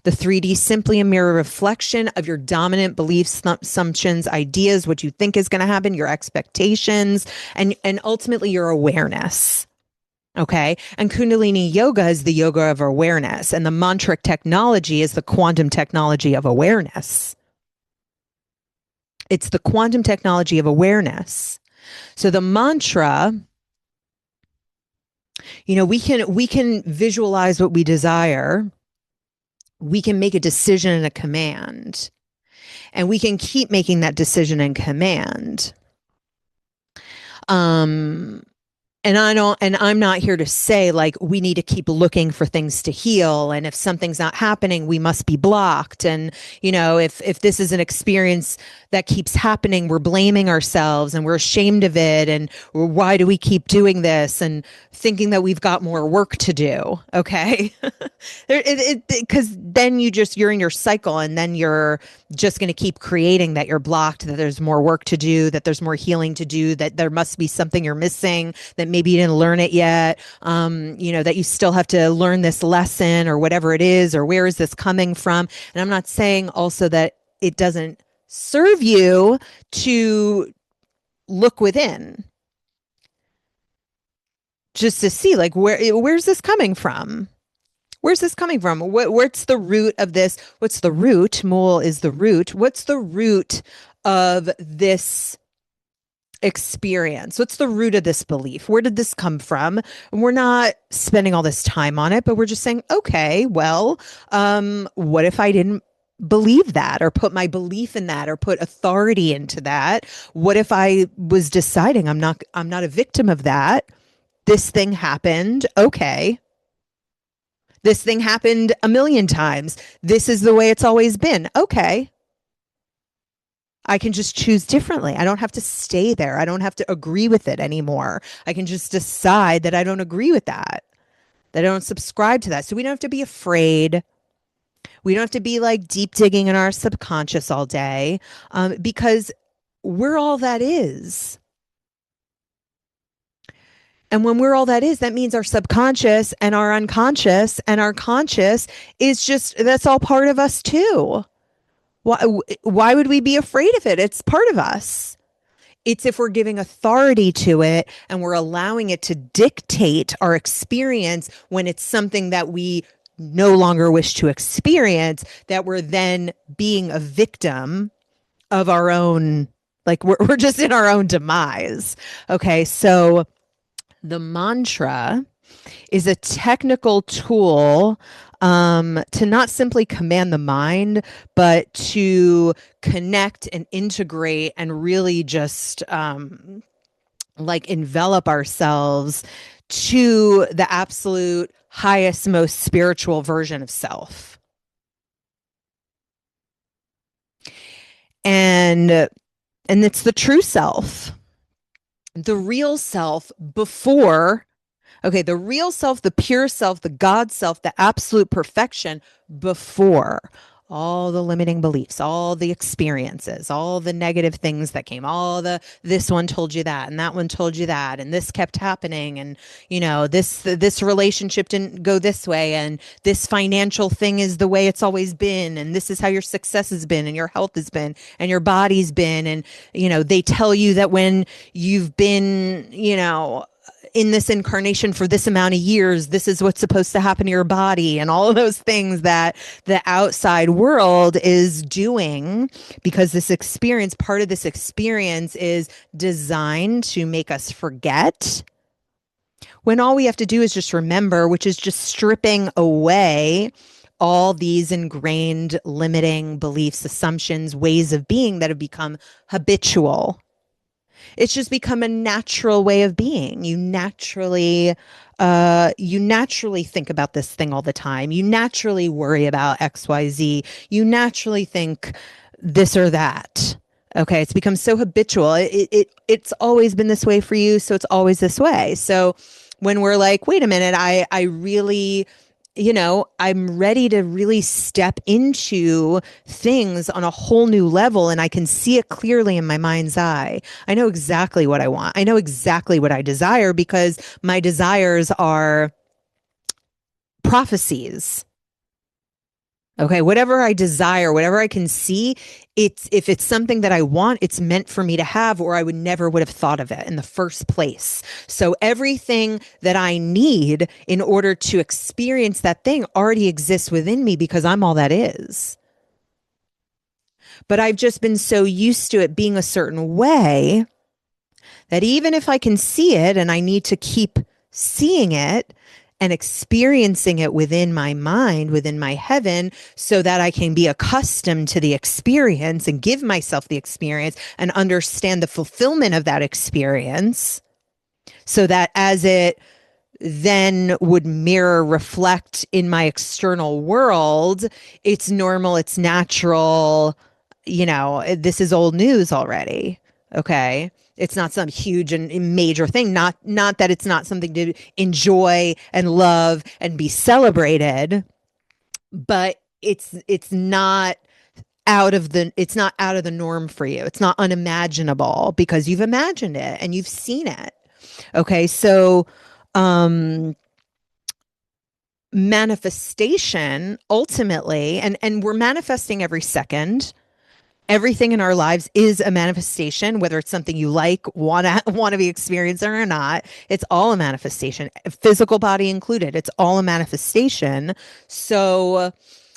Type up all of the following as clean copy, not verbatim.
The 3D is simply a mirror reflection of your dominant beliefs, assumptions, ideas, what you think is going to happen, your expectations, and ultimately your awareness. Okay. And Kundalini yoga is the yoga of awareness. And the Mantric technology is the quantum technology of awareness. It's the quantum technology of awareness. So the mantra, we can visualize what we desire. We can make a decision and a command. And we can keep making that decision and command. And I'm not here to say like we need to keep looking for things to heal. And if something's not happening, we must be blocked. And, if this is an experience that keeps happening, we're blaming ourselves and we're ashamed of it. And why do we keep doing this and thinking that we've got more work to do? Okay. Because then you're in your cycle and then you're just going to keep creating that you're blocked, that there's more work to do, that there's more healing to do, that there must be something you're missing, that maybe you didn't learn it yet, that you still have to learn this lesson or whatever it is, or where is this coming from? And I'm not saying also that it doesn't serve you to look within just to see like where's this coming from? Where's this coming from? What's the root of this? What's the root? Mul is the root. What's the root of this experience? What's the root of this belief? Where did this come from? And we're not spending all this time on it, but we're just saying, okay, well, what if I didn't believe that or put my belief in that or put authority into that? What if I was deciding I'm not a victim of that? This thing happened. Okay. This thing happened a million times. This is the way it's always been. Okay. I can just choose differently. I don't have to stay there. I don't have to agree with it anymore. I can just decide that I don't agree with that I don't subscribe to that. So we don't have to be afraid. We don't have to be like deep digging in our subconscious all day, because we're all that is. And when we're all that is, that means our subconscious and our unconscious and our conscious that's all part of us too. Why would we be afraid of it? It's part of us. It's if we're giving authority to it and we're allowing it to dictate our experience when it's something that we no longer wish to experience, that we're then being a victim of our own, like we're just in our own demise. Okay, so the mantra is a technical tool to not simply command the mind, but to connect and integrate and really just like envelop ourselves to the absolute highest, most spiritual version of self. And it's the true self, the real self before. Okay, the real self, the pure self, the God self, the absolute perfection before all the limiting beliefs, all the experiences, all the negative things that came, this one told you that, and that one told you that, and this kept happening, and this relationship didn't go this way, and this financial thing is the way it's always been, and this is how your success has been, and your health has been, and your body's been, and they tell you that when you've been in this incarnation for this amount of years, this is what's supposed to happen to your body, and all of those things that the outside world is doing, because part of this experience is designed to make us forget, when all we have to do is just remember, which is just stripping away all these ingrained limiting beliefs, assumptions, ways of being that have become habitual. It's just become a natural way of being. You naturally think about this thing all the time. You naturally worry about XYZ. You naturally think this or that. Okay, it's become so habitual. It's always been this way for you, so it's always this way. So when we're like, wait a minute, I really, I'm ready to really step into things on a whole new level, and I can see it clearly in my mind's eye. I know exactly what I want. I know exactly what I desire, because my desires are prophecies. Okay, whatever I desire, whatever I can see, it's if it's something that I want, it's meant for me to have, or I would have thought of it in the first place. So everything that I need in order to experience that thing already exists within me because I'm all that is. But I've just been so used to it being a certain way that even if I can see it and I need to keep seeing it and experiencing it within my mind, within my heaven, so that I can be accustomed to the experience and give myself the experience and understand the fulfillment of that experience, so that as it then would mirror, reflect in my external world, it's normal, it's natural, this is old news already. Okay. It's not some huge and major thing. Not that it's not something to enjoy and love and be celebrated, but it's not out of the norm for you. It's not unimaginable because you've imagined it and you've seen it. Okay. So um manifestation ultimately, and we're manifesting every second. Everything in our lives is a manifestation, whether it's something you like, want to be experiencing or not. It's all a manifestation, physical body included. It's all a manifestation. So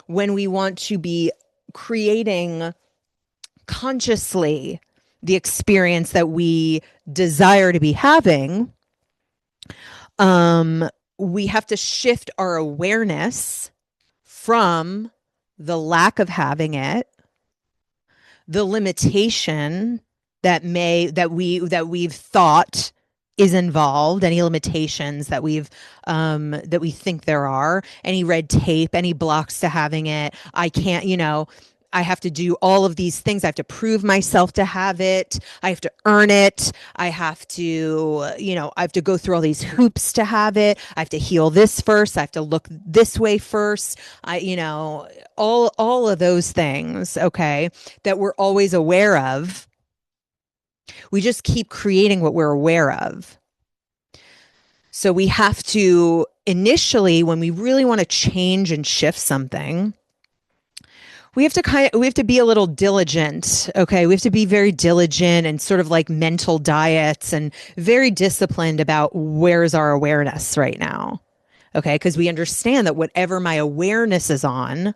when we want to be creating consciously the experience that we desire to be having, we have to shift our awareness from the lack of having it, the limitation that we've thought is involved, any limitations that we think there are, any red tape, any blocks to having it. I can't, I have to do all of these things. I have to prove myself to have it. I have to earn it. I have to go through all these hoops to have it. I have to heal this first. I have to look this way first. All of those things, okay, that we're always aware of. We just keep creating what we're aware of. So we have to initially, when we really want to change and shift something, we have to be a little diligent. Okay. We have to be very diligent and sort of like mental diets and very disciplined about where's our awareness right now. Okay. Because we understand that whatever my awareness is on,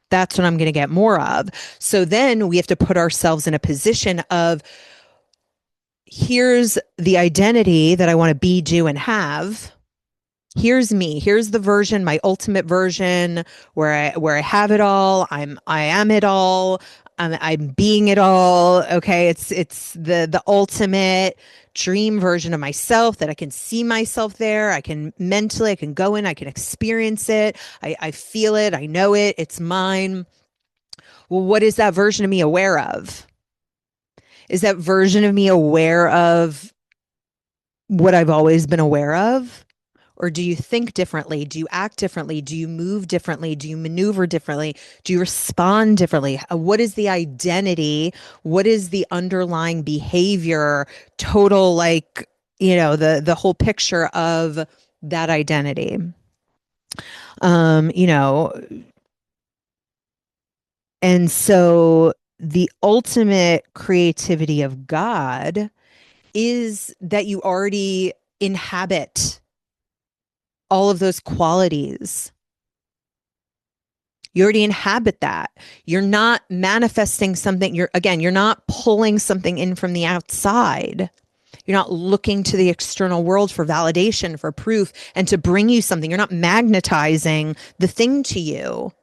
that's what I'm going to get more of. So then we have to put ourselves in a position of, here's the identity that I want to be, do, and have. Here's me. Here's the version, my ultimate version, where I have it all. I am it all. I'm being it all. Okay, it's the ultimate dream version of myself that I can see myself there. I can mentally, I can go in, I can experience it. I feel it. I know it. It's mine. Well, what is that version of me aware of? Is that version of me aware of what I've always been aware of? Or do you think differently? Do you act differently? Do you move differently? Do you maneuver differently? Do you respond differently? What is the identity? What is the underlying behavior? Total, like, the whole picture of that identity. Um, you know, and so the ultimate creativity of God is that you already inhabit all of those qualities. You already inhabit that. You're not manifesting something. You're not pulling something in from the outside. You're not looking to the external world for validation, for proof, and to bring you something. You're not magnetizing the thing to you.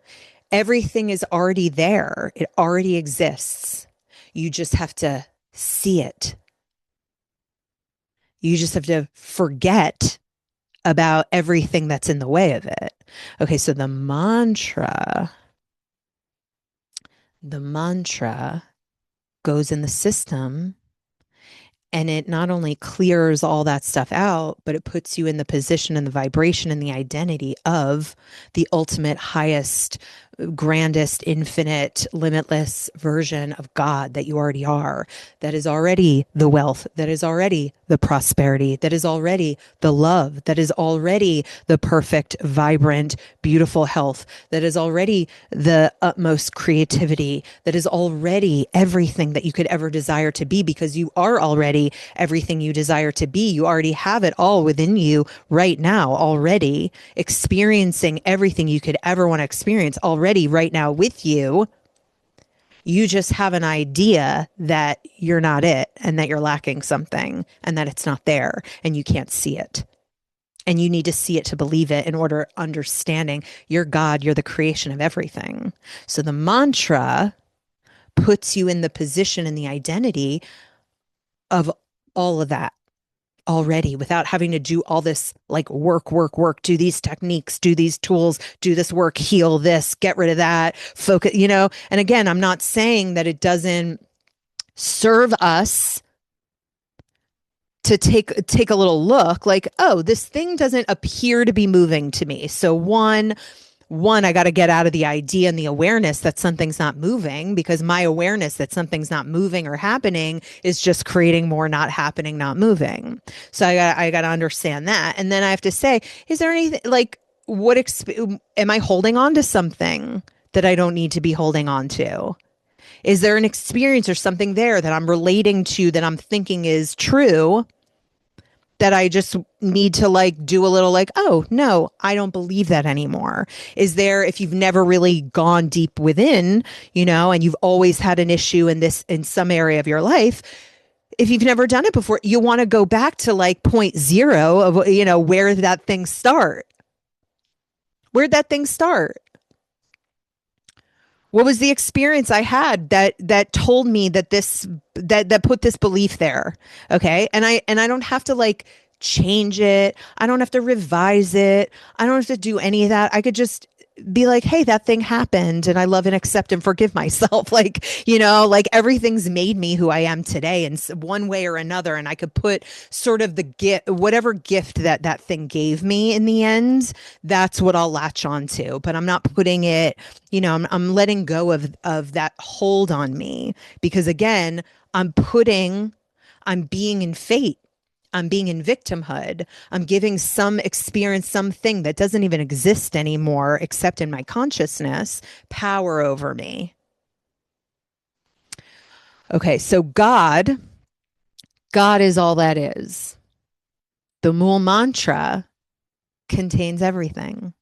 Everything is already there. It already exists. You just have to see it. You just have to forget about everything that's in the way of it. Okay, so the mantra goes in the system, and it not only clears all that stuff out, but it puts you in the position and the vibration and the identity of the ultimate highest grandest, infinite, limitless version of God that you already are, that is already the wealth, that is already the prosperity, that is already the love, that is already the perfect, vibrant, beautiful health, that is already the utmost creativity, that is already everything that you could ever desire to be, because you are already everything you desire to be. You already have it all within you right now, already experiencing everything you could ever want to experience already right now with you. You just have an idea that you're not it and that you're lacking something and that it's not there and you can't see it. And you need to see it to believe it in order understanding you're God, you're the creation of everything. So the mantra puts you in the position and the identity of all of that already, without having to do all this like work, do these techniques, do these tools, do this work, heal this, get rid of that, focus, you know. And again, I'm not saying that it doesn't serve us to take a little look like, oh, this thing doesn't appear to be moving to me. So one, I got to get out of the idea and the awareness that something's not moving, because my awareness that something's not moving or happening is just creating more not happening, not moving. So I got to understand that. And then I have to say, is there anything like, am I holding on to something that I don't need to be holding on to? Is there an experience or something there that I'm relating to that I'm thinking is true, that I just need to like do a little like, oh, no, I don't believe that anymore? Is there, if you've never really gone deep within, you know, and you've always had an issue in this, in some area of your life, if you've never done it before, you want to go back to like point zero of, you know, where did that thing start? Where'd that thing start? What was the experience I had that told me that that put this belief there? Okay. And I don't have to like change it. I don't have to revise it. I don't have to do any of that. I could just be like, hey, that thing happened and I love and accept and forgive myself. Like, you know, like everything's made me who I am today in one way or another. And I could put sort of the gift, whatever gift that that thing gave me in the end, that's what I'll latch on to. But I'm not putting it, you know, I'm letting go of that hold on me, because again, I'm being in fate. I'm being in victimhood. I'm giving some experience, something that doesn't even exist anymore, except in my consciousness, power over me. Okay, so God is all that is. The Mool mantra contains everything.